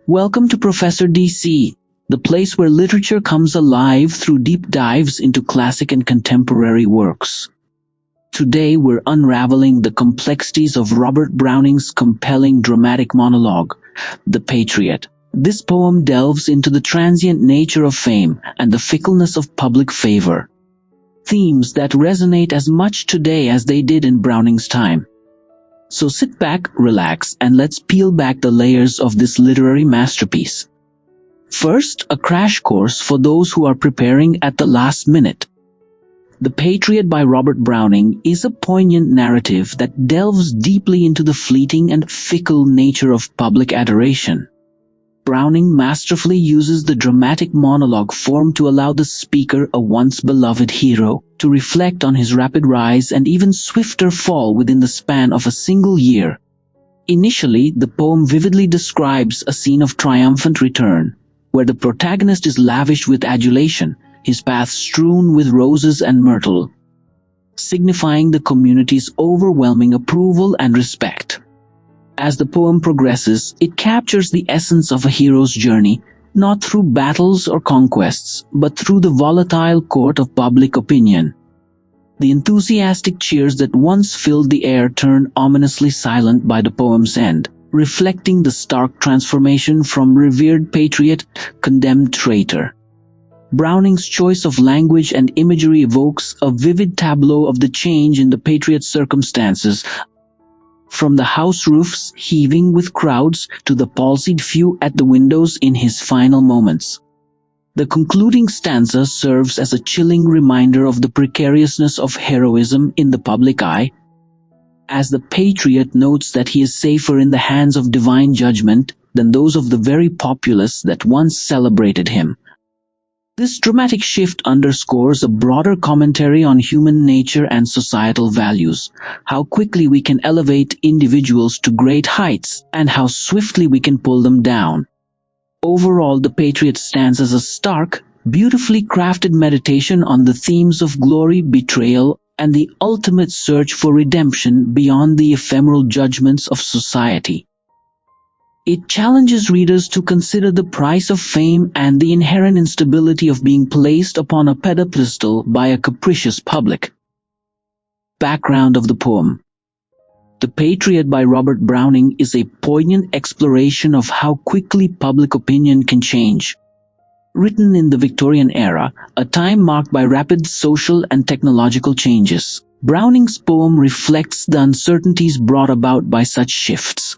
Welcome to Professor DC, the place where literature comes alive through deep dives into classic and contemporary works. Today we're unraveling the complexities of Robert Browning's compelling dramatic monologue, The Patriot. This poem delves into the transient nature of fame and the fickleness of public favor, themes that resonate as much today as they did in Browning's time. So sit back, relax, and let's peel back the layers of this literary masterpiece. First, a crash course for those who are preparing at the last minute. The Patriot by Robert Browning is a poignant narrative that delves deeply into the fleeting and fickle nature of public adoration. Browning masterfully uses the dramatic monologue form to allow the speaker, a once beloved hero, to reflect on his rapid rise and even swifter fall within the span of a single year. Initially, the poem vividly describes a scene of triumphant return, where the protagonist is lavished with adulation, his path strewn with roses and myrtle, signifying the community's overwhelming approval and respect. As the poem progresses, it captures the essence of a hero's journey, not through battles or conquests, but through the volatile court of public opinion. The enthusiastic cheers that once filled the air turn ominously silent by the poem's end, reflecting the stark transformation from revered patriot, condemned traitor. Browning's choice of language and imagery evokes a vivid tableau of the change in the patriot's circumstances, from the house roofs heaving with crowds to the palsied few at the windows in his final moments. The concluding stanza serves as a chilling reminder of the precariousness of heroism in the public eye, as the patriot notes that he is safer in the hands of divine judgment than those of the very populace that once celebrated him. This dramatic shift underscores a broader commentary on human nature and societal values, how quickly we can elevate individuals to great heights and how swiftly we can pull them down. Overall, The Patriot stands as a stark, beautifully crafted meditation on the themes of glory, betrayal, and the ultimate search for redemption beyond the ephemeral judgments of society. It challenges readers to consider the price of fame and the inherent instability of being placed upon a pedestal by a capricious public. Background of the poem. The Patriot by Robert Browning is a poignant exploration of how quickly public opinion can change. Written in the Victorian era, a time marked by rapid social and technological changes, Browning's poem reflects the uncertainties brought about by such shifts.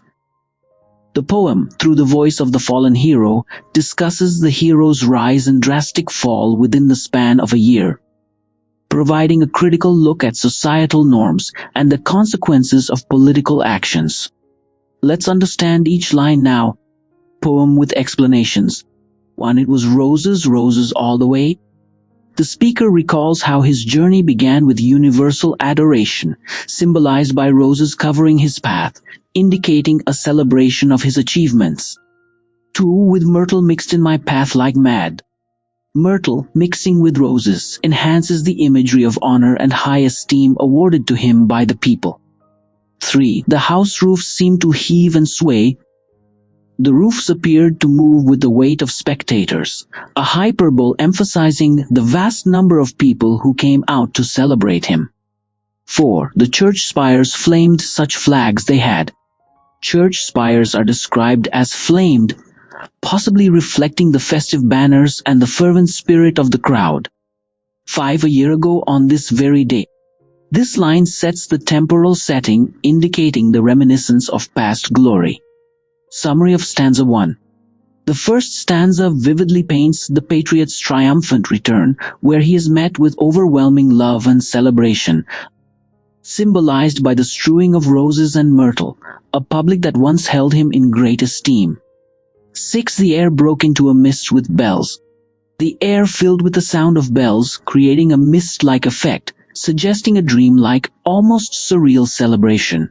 The poem, through the voice of the fallen hero, discusses the hero's rise and drastic fall within the span of a year, providing a critical look at societal norms and the consequences of political actions. Let's understand each line now. Poem with explanations. 1. It was roses, roses all the way. The speaker recalls how his journey began with universal adoration, symbolized by roses covering his path, indicating a celebration of his achievements. 2. With myrtle mixed in my path like mad. Myrtle, mixing with roses, enhances the imagery of honor and high esteem awarded to him by the people. 3. The house roofs seemed to heave and sway. The roofs appeared to move with the weight of spectators, a hyperbole emphasizing the vast number of people who came out to celebrate him. 4. The church spires flamed such flags they had. Church spires are described as flamed, possibly reflecting the festive banners and the fervent spirit of the crowd. 5. A year ago on this very day. This line sets the temporal setting, indicating the reminiscence of past glory. Summary of stanza 1. The first stanza vividly paints the patriot's triumphant return, where he is met with overwhelming love and celebration, symbolized by the strewing of roses and myrtle, a public that once held him in great esteem. 6. The air broke into a mist with bells. The air filled with the sound of bells, creating a mist-like effect, suggesting a dreamlike, almost surreal celebration.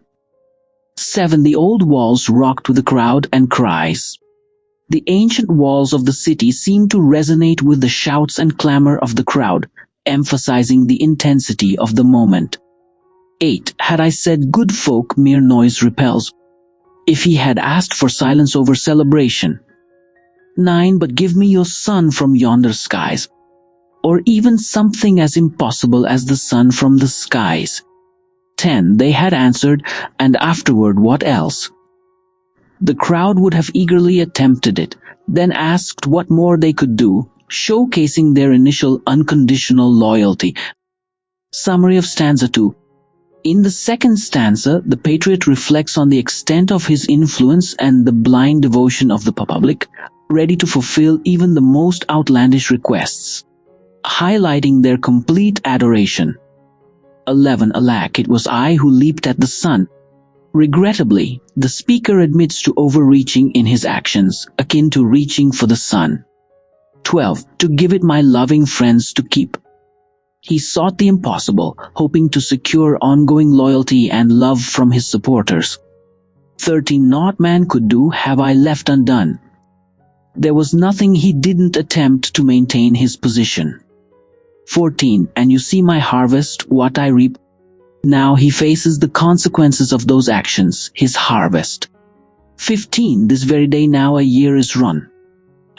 7. The old walls rocked with the crowd and cries. The ancient walls of the city seemed to resonate with the shouts and clamor of the crowd, emphasizing the intensity of the moment. 8. Had I said good folk mere noise repels. If he had asked for silence over celebration, 9. But give me your son from yonder skies. Or even something as impossible as the sun from the skies. 10. They had answered, and afterward what else? The crowd would have eagerly attempted it, then asked what more they could do, showcasing their initial unconditional loyalty. Summary of stanza 2. In the second stanza, the Patriot reflects on the extent of his influence and the blind devotion of the public, ready to fulfill even the most outlandish requests, highlighting their complete adoration. 11. Alack, it was I who leaped at the sun. Regrettably, the speaker admits to overreaching in his actions, akin to reaching for the sun. 12. To give it my loving friends to keep. He sought the impossible, hoping to secure ongoing loyalty and love from his supporters. 13. Naught man could do have I left undone. There was nothing he didn't attempt to maintain his position. 14. And you see my harvest, what I reap. Now he faces the consequences of those actions, his harvest. 15. This very day now a year is run.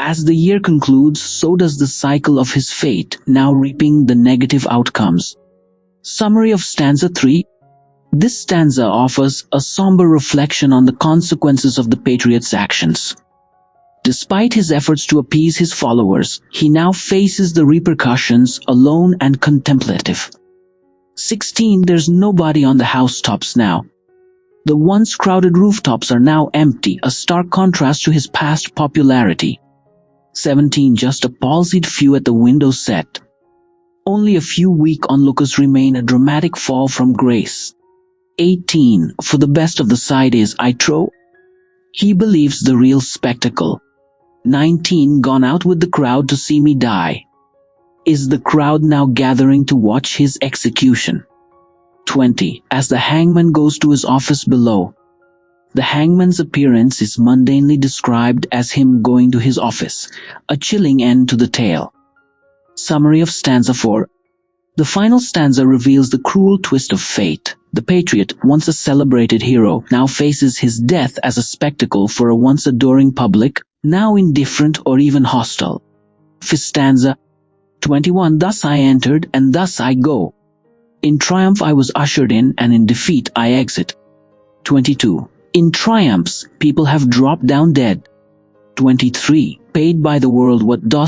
As the year concludes, so does the cycle of his fate, now reaping the negative outcomes. Summary of stanza 3. This stanza offers a somber reflection on the consequences of the Patriot's actions. Despite his efforts to appease his followers, he now faces the repercussions alone and contemplative. 16. There's nobody on the housetops now. The once crowded rooftops are now empty, a stark contrast to his past popularity. 17. Just a palsied few at the window set. Only a few weak onlookers remain, a dramatic fall from grace. 18. For the best of the side is, I trow, he believes the real spectacle. 19. Gone out with the crowd to see me die. Is the crowd now gathering to watch his execution? 20. As the hangman goes to his office below. The hangman's appearance is mundanely described as him going to his office, a chilling end to the tale. Summary of stanza 4. The final stanza reveals the cruel twist of fate. The Patriot, once a celebrated hero, now faces his death as a spectacle for a once adoring public, now indifferent or even hostile. Fifth stanza. 21. Thus I entered, and thus I go. In triumph I was ushered in, and in defeat I exit. 22. In triumphs, people have dropped down dead. 23. Paid by the world what dost